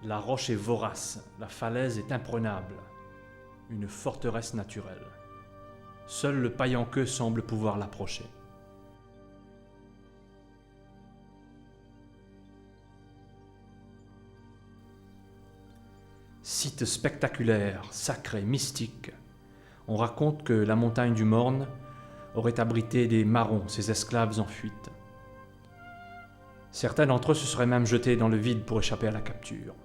La roche est vorace, la falaise est imprenable, une forteresse naturelle. Seul le paillenqueux semble pouvoir l'approcher. Site spectaculaire, sacré, mystique, on raconte que la montagne du Morne aurait abrité des marrons, ces esclaves en fuite. Certains d'entre eux se seraient même jetés dans le vide pour échapper à la capture.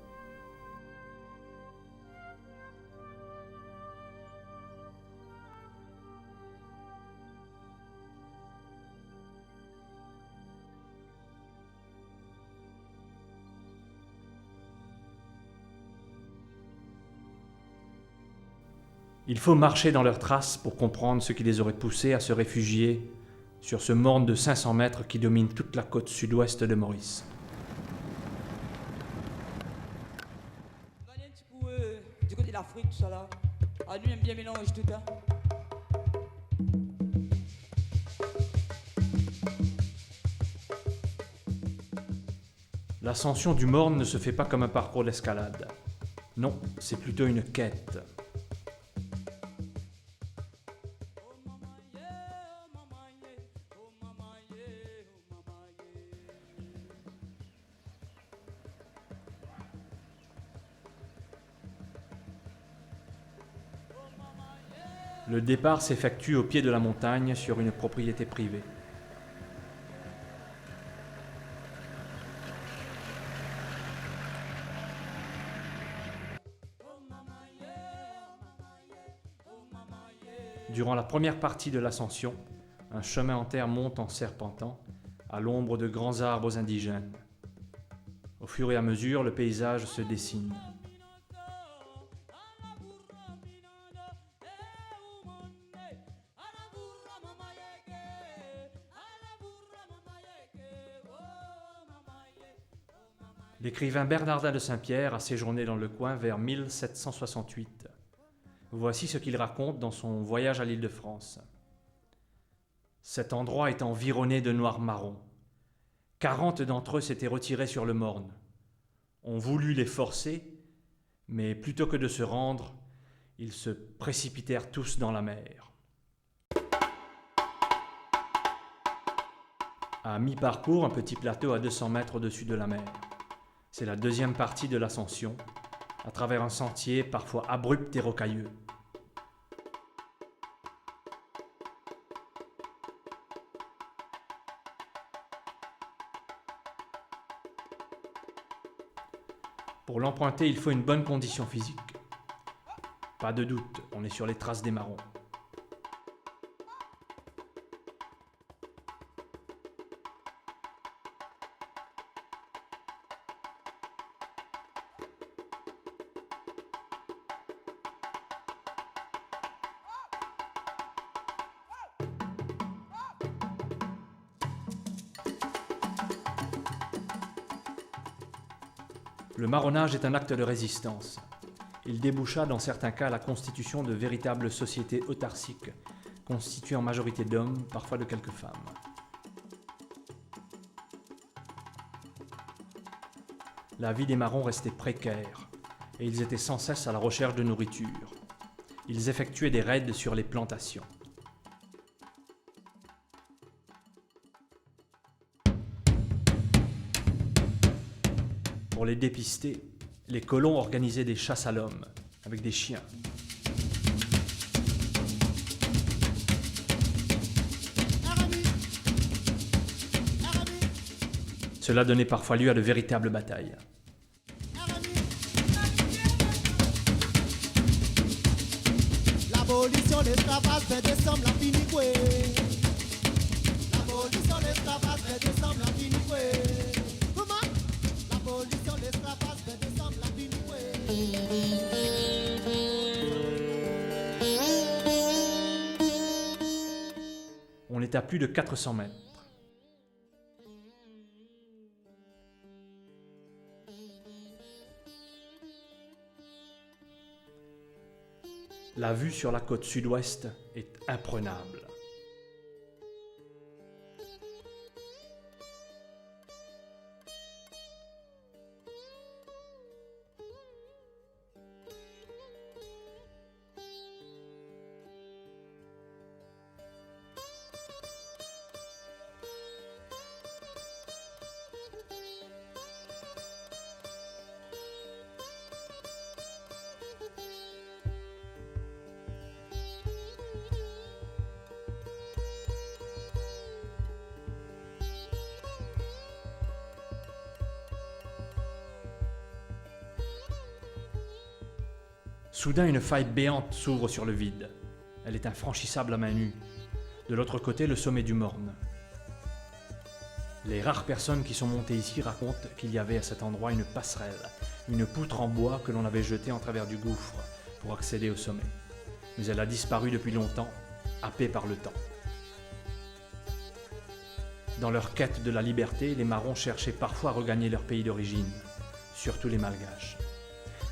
Il faut marcher dans leurs traces pour comprendre ce qui les aurait poussés à se réfugier sur ce morne de 500 mètres qui domine toute la côte sud-ouest de Maurice. On va aller un petit coup du côté de l'Afrique, tout ça là. Ah, lui aime bien mélange tout, hein. L'ascension du Morne ne se fait pas comme un parcours d'escalade. Non, c'est plutôt une quête. Le départ s'effectue au pied de la montagne sur une propriété privée. Durant la première partie de l'ascension, un chemin en terre monte en serpentant, à l'ombre de grands arbres indigènes. Au fur et à mesure, le paysage se dessine. L'écrivain Bernardin de Saint-Pierre a séjourné dans le coin vers 1768. Voici ce qu'il raconte dans son Voyage à l'Île-de-France. Cet endroit est environné de noirs marrons. 40 d'entre eux s'étaient retirés sur le Morne. On voulut les forcer, mais plutôt que de se rendre, ils se précipitèrent tous dans la mer. À mi-parcours, un petit plateau à 200 mètres au-dessus de la mer. C'est la deuxième partie de l'ascension, à travers un sentier parfois abrupt et rocailleux. Pour l'emprunter, il faut une bonne condition physique. Pas de doute, on est sur les traces des marrons. Le marronnage est un acte de résistance. Il déboucha dans certains cas à la constitution de véritables sociétés autarciques, constituées en majorité d'hommes, parfois de quelques femmes. La vie des marrons restait précaire, et ils étaient sans cesse à la recherche de nourriture. Ils effectuaient des raids sur les plantations. Pour les dépister, les colons organisaient des chasses à l'homme, avec des chiens. Cela donnait parfois lieu à de véritables batailles. L'abolition de l'esclavage fait décembre la finicoué. L'abolition de l'esclavage fait décembre la finicoué. Comment? L'abolition de l'esclavage fait décembre la finicoué. On est à plus de 400 mètres. La vue sur la côte sud-ouest est imprenable. Soudain, une faille béante s'ouvre sur le vide. Elle est infranchissable à main nue. De l'autre côté, le sommet du Morne. Les rares personnes qui sont montées ici racontent qu'il y avait à cet endroit une passerelle, une poutre en bois que l'on avait jetée en travers du gouffre pour accéder au sommet. Mais elle a disparu depuis longtemps, happée par le temps. Dans leur quête de la liberté, les Marrons cherchaient parfois à regagner leur pays d'origine, surtout les Malgaches.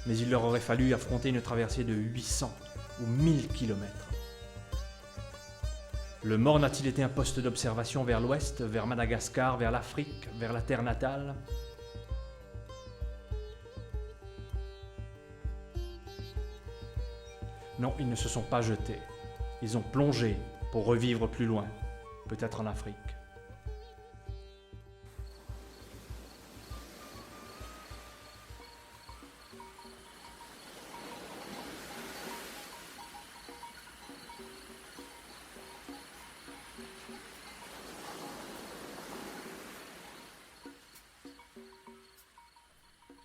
Mais il leur aurait fallu affronter une traversée de 800 ou 1000 kilomètres. Le Morne a-t-il été un poste d'observation vers l'ouest, vers Madagascar, vers l'Afrique, vers la terre natale ? Non, ils ne se sont pas jetés. Ils ont plongé pour revivre plus loin, peut-être en Afrique.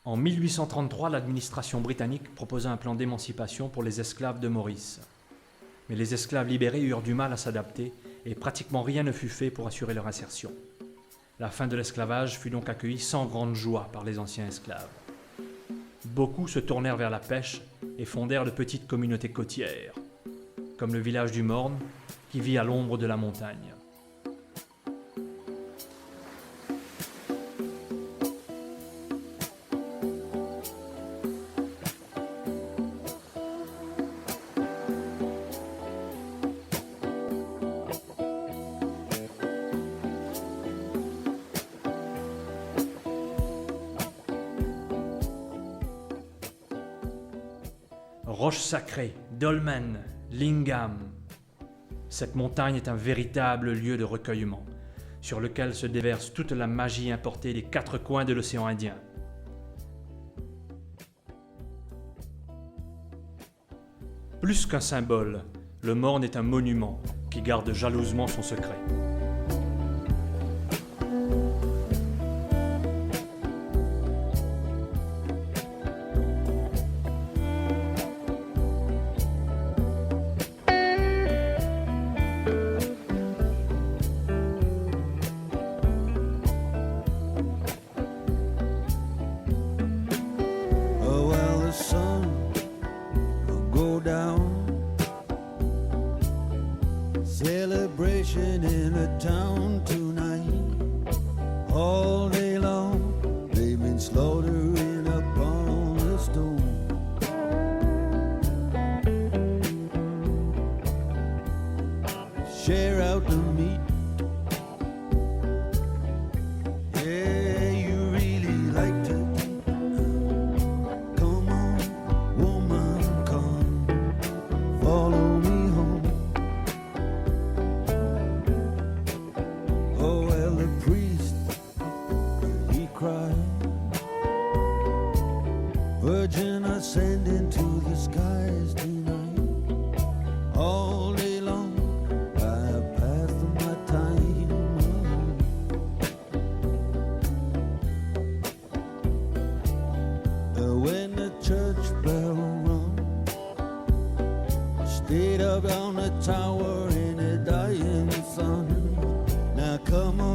En 1833, l'administration britannique proposa un plan d'émancipation pour les esclaves de Maurice. Mais les esclaves libérés eurent du mal à s'adapter et pratiquement rien ne fut fait pour assurer leur insertion. La fin de l'esclavage fut donc accueillie sans grande joie par les anciens esclaves. Beaucoup se tournèrent vers la pêche et fondèrent de petites communautés côtières, comme le village du Morne, qui vit à l'ombre de la montagne. Roche sacrée, dolmen, lingam. Cette montagne est un véritable lieu de recueillement, sur lequel se déverse toute la magie importée des 4 coins de l'océan Indien. Plus qu'un symbole, le Morne est un monument qui garde jalousement son secret. Celebration in a town tonight. All day long they've been slaughtering upon the stone. Share out the meat. Yeah, you really like to eat. Come on, woman, come, follow me home. Oh, well, the priest, he cried, Virgin, ascending to the skies tonight. All day long, I passed my time alone. When the church bell rung, stayed up on the tower in the dying sun. Now come on.